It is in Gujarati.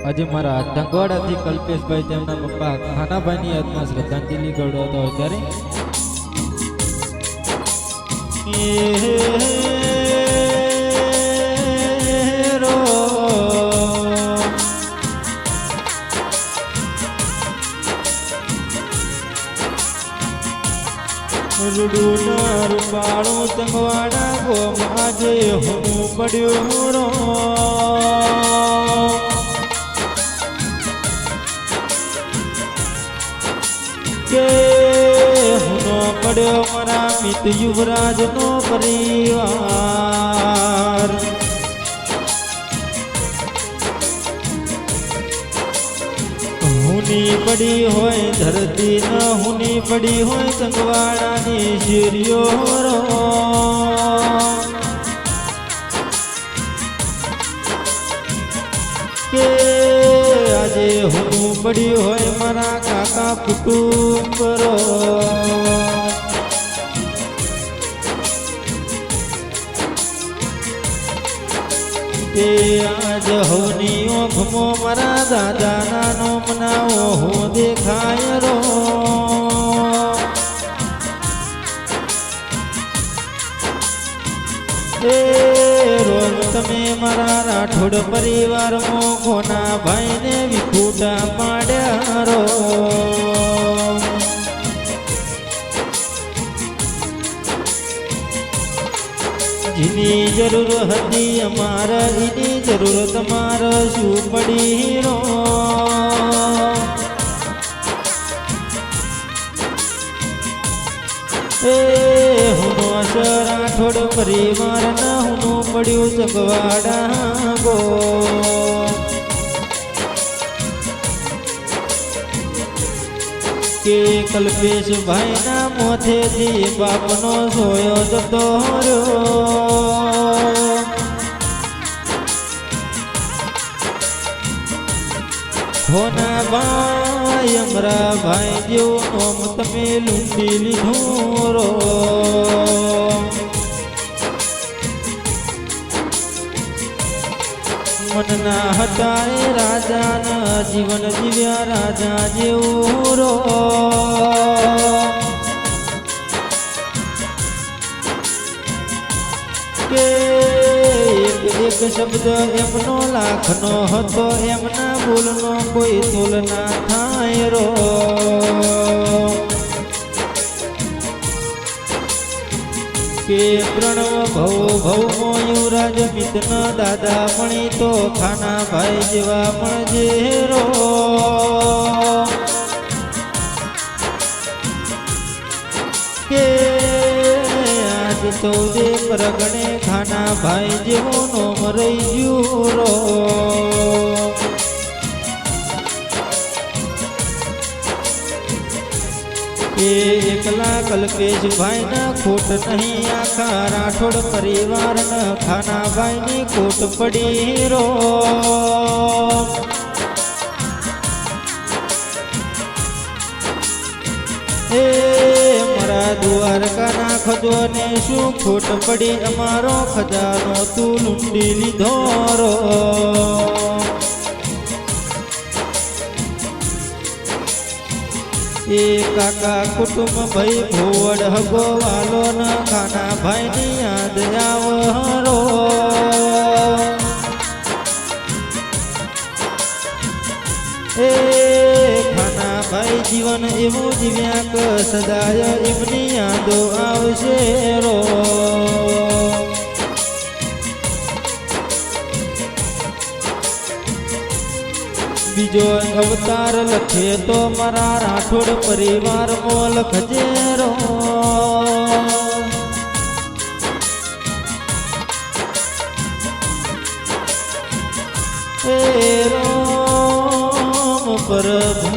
આજે મારા ઢંગવાડાથી કલ્પેશભાઈ તેમના પપ્પા ખાનાભાઈની યાદમાં શ્રદ્ધાંજલિ ગવડાવતા હોય ત્યારે રૂડુના રૂપાળું તંગવાડા ગોમાં આજે હું પડ્યો રો કે હુનો પડ્યો મારા મિત યુવરાજનો પરિવાર હુની પડી હોય ધરતી ન હુની પડી હોય તંગવાડાની શીરીઓ રો કે આજે હું પડ્યું હોય મારા કાકા કુટુંબ રો કે આજ હોની ઓખમો મારા દાદા નાનો મનાવો હું દેખાય રો રોજ તમે મારા રાઠોડ પરિવારમાં કોના ભાઈને વિખૂટા પાડ્યા રો જેની જરૂર હતી અમારે એની જરૂર તમારે શું પડી રો હુનો રાઠોડ પરિવાર ના હુનું પડ્યું ચકવાડા ગો કે કલ્પેશ ભાઈ ના મોથેથી બાપનો સોયો જતો રહ્યો હોના ભાઈ અમરા ભાઈ જેવું નોમ તમે લૂંટી લીધું રો મનના હતા એ રાજાના જીવન જીવ્યા રાજા જેવું રો કે એક શબ્દ એમનો લાખનો હતો એમના બોલનો કોઈ તુલના થાય રો કે પ્રણવ ભવ ભવમો યુવરાજ મિતન દાદા મણી તો ખાના ભાઈ જેવા મળજે રો કે આજ તો જે પરગણે ખાના ભાઈ જેવો નોમ રહી ગયું રો એ એકલા કલ્પેશ ભાઈ ના ખોટ નહીં આખા રાઠોડ પરિવાર ન ખાના ભાઈ ની ખોટ પડી રો એ મારા દ્વારકા ના ખજો ને શું ખોટ પડી અમારો ખજાનો તું લૂંટી લીધો રો એ કાકા કુટુંબ ભાઈ ભોવડ હગો વાલો ન ખાના ભાઈ ની યાદ આવરો એ ખાના ભાઈ જીવન એવું જીવ્યા કે સદાય એમની યાદો આવશે રો બીજો અવતાર લખે તો મારા રાઠોડ પરિવાર મો લખજે રો એ રોમ પ્રભુ